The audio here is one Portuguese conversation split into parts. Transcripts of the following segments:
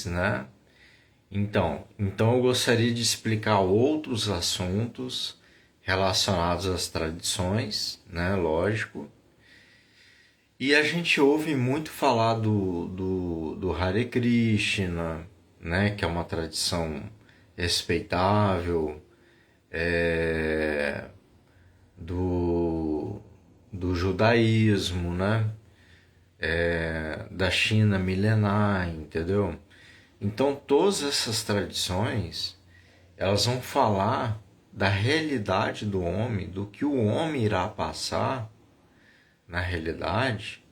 né? Então eu gostaria de explicar outros assuntos relacionados às tradições, né? Lógico. E a gente ouve muito falar do Hare Krishna, né? Que é uma tradição respeitável, é, do, do judaísmo, né? Da China milenar, entendeu? Então todas essas tradições elas vão falar da realidade do homem, do que o homem irá passar na realidade,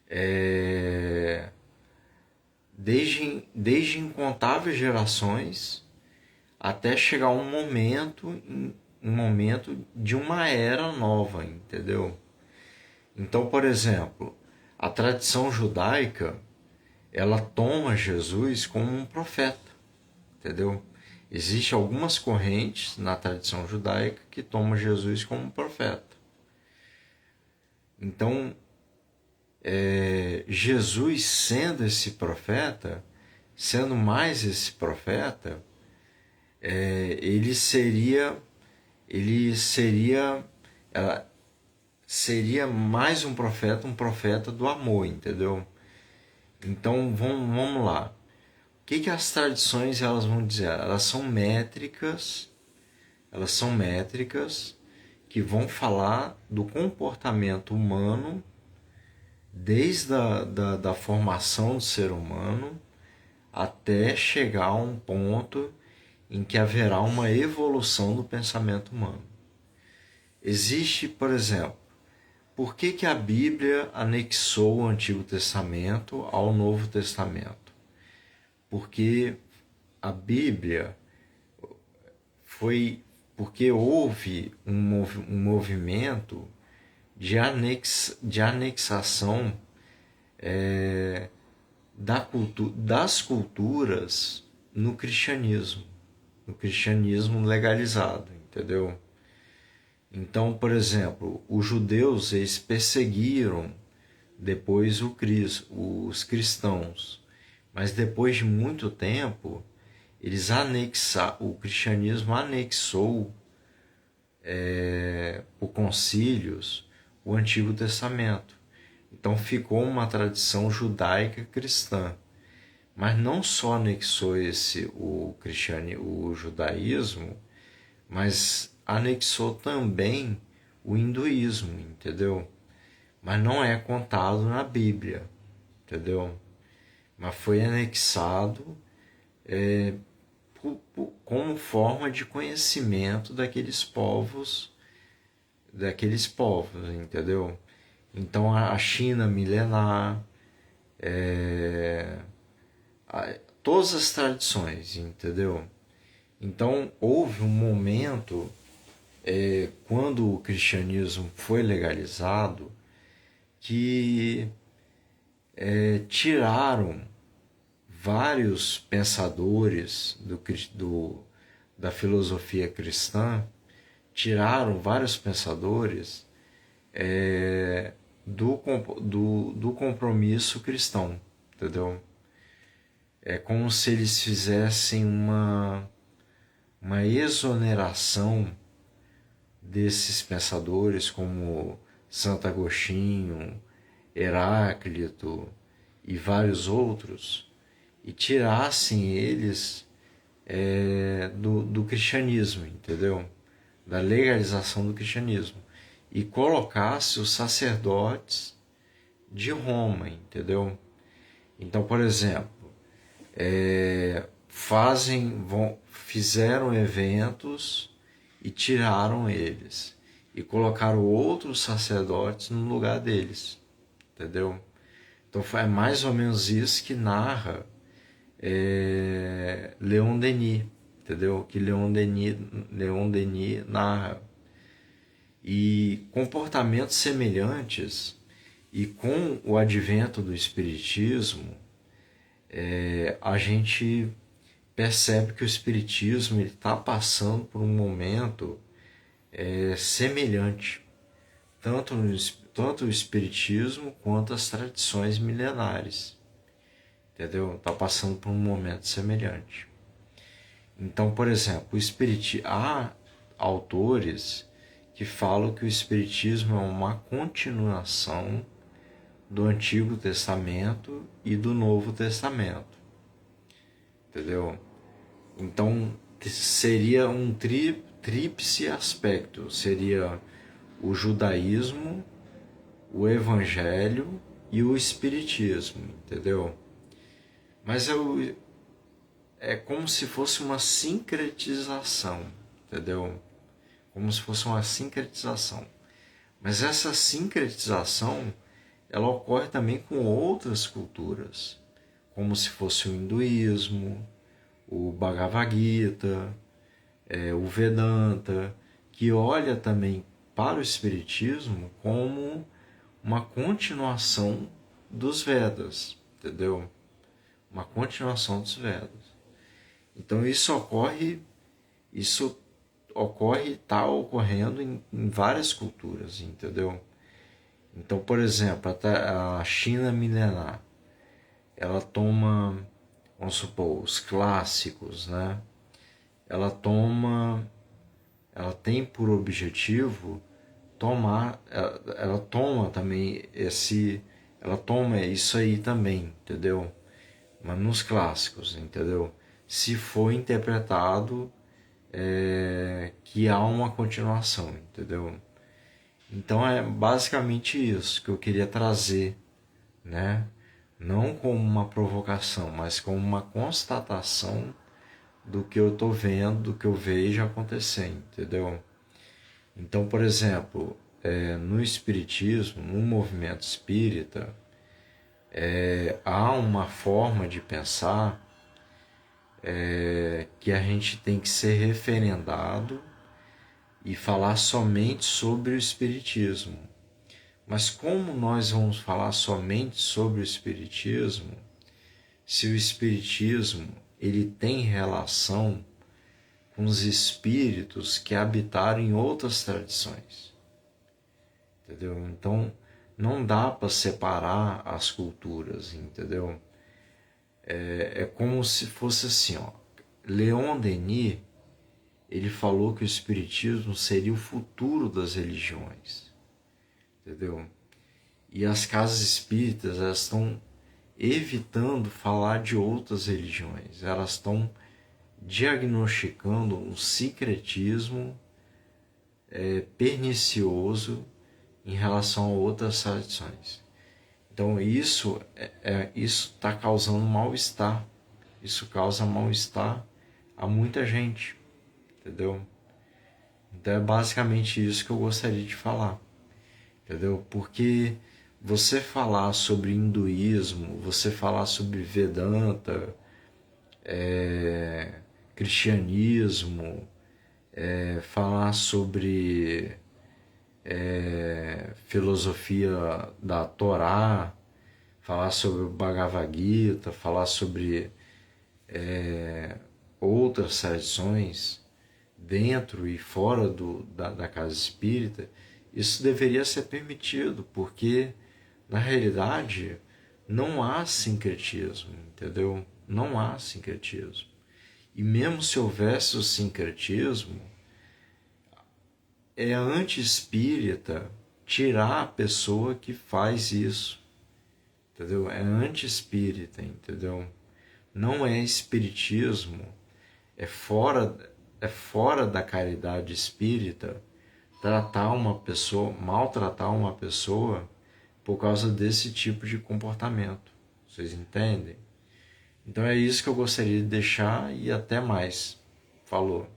é, desde incontáveis gerações até chegar um momento de uma era nova, entendeu? Então, por exemplo, a tradição judaica ela toma Jesus como um profeta, entendeu? Existem algumas correntes na tradição judaica que tomam Jesus como um profeta. Então, Jesus sendo esse profeta, sendo mais esse profeta, ele seria, ele seria, ela seria mais um profeta do amor, entendeu? Então, vamos lá. O que as tradições elas vão dizer? Elas são métricas que vão falar do comportamento humano desde da formação do ser humano até chegar a um ponto em que haverá uma evolução do pensamento humano. Existe, por exemplo, por que a Bíblia anexou o Antigo Testamento ao Novo Testamento? Porque a Bíblia foi porque houve um movimento de anexação das culturas no cristianismo legalizado, entendeu? Então, por exemplo, os judeus eles perseguiram depois os cristãos, mas depois de muito tempo o cristianismo anexou por concílios o Antigo Testamento. Então ficou uma tradição judaica cristã. Mas não só anexou o judaísmo, mas anexou também o hinduísmo, entendeu? Mas não é contado na Bíblia, entendeu? Mas foi anexado como forma de conhecimento daqueles povos, entendeu? Então a China milenar, é, todas as tradições, entendeu? Então houve um momento, quando o cristianismo foi legalizado, que tiraram vários pensadores da filosofia cristã, tiraram vários pensadores do compromisso cristão, entendeu? É como se eles fizessem uma exoneração desses pensadores como Santo Agostinho, Heráclito e vários outros, e tirassem eles do cristianismo, entendeu? Da legalização do cristianismo. E colocasse os sacerdotes de Roma, entendeu? Então, por exemplo, fizeram eventos e tiraram eles e colocaram outros sacerdotes no lugar deles, entendeu? Então foi mais ou menos isso que narra Leon Denis, entendeu? Que Leon Denis narra. E comportamentos semelhantes, e com o advento do Espiritismo, a gente percebe que o Espiritismo está passando por um momento semelhante, tanto o Espiritismo quanto as tradições milenares, entendeu? Está passando por um momento semelhante. Então, por exemplo, há autores que falam que o Espiritismo é uma continuação do Antigo Testamento e do Novo Testamento, entendeu? Então seria um tríplice aspecto, seria o judaísmo, o evangelho e o espiritismo, entendeu? Mas é como se fosse uma sincretização, entendeu? Como se fosse uma sincretização. Mas essa sincretização, ela ocorre também com outras culturas, como se fosse o hinduísmo, o Bhagavad Gita, o Vedanta, que olha também para o Espiritismo como uma continuação dos Vedas, entendeu? Uma continuação dos Vedas. Então isso ocorre e está ocorrendo em várias culturas, entendeu? Então, por exemplo, até a China milenar, ela toma, vamos supor, os clássicos, né? Ela tem por objetivo ela toma também ela toma isso aí também, entendeu? Mas nos clássicos, entendeu? Se for interpretado que há uma continuação, entendeu? Então é basicamente isso que eu queria trazer, né? Não como uma provocação, mas como uma constatação do que eu estou vendo, do que eu vejo acontecer, entendeu? Então, por exemplo, no Espiritismo, no movimento espírita, há uma forma de pensar que a gente tem que ser referendado e falar somente sobre o Espiritismo. Mas como nós vamos falar somente sobre o Espiritismo se o Espiritismo ele tem relação com os espíritos que habitaram em outras tradições? Entendeu? Então não dá para separar as culturas, entendeu? É como se fosse assim, ó. Leon Denis, ele falou que o Espiritismo seria o futuro das religiões, entendeu? E as casas espíritas, elas estão evitando falar de outras religiões, elas estão diagnosticando um sincretismo pernicioso em relação a outras tradições. Então isso está causando mal-estar, isso causa mal-estar a muita gente, entendeu? Então é basicamente isso que eu gostaria de falar, entendeu? Porque você falar sobre hinduísmo, você falar sobre Vedanta, cristianismo, falar sobre filosofia da Torá, falar sobre o Bhagavad Gita, falar sobre outras tradições dentro e fora da casa espírita, isso deveria ser permitido, porque na realidade não há sincretismo, entendeu? Não há sincretismo. E mesmo se houvesse o sincretismo, é anti-espírita tirar a pessoa que faz isso, entendeu? É anti-espírita, entendeu? Não é espiritismo, é fora da caridade espírita tratar uma pessoa, maltratar uma pessoa por causa desse tipo de comportamento. Vocês entendem? Então é isso que eu gostaria de deixar e até mais. Falou.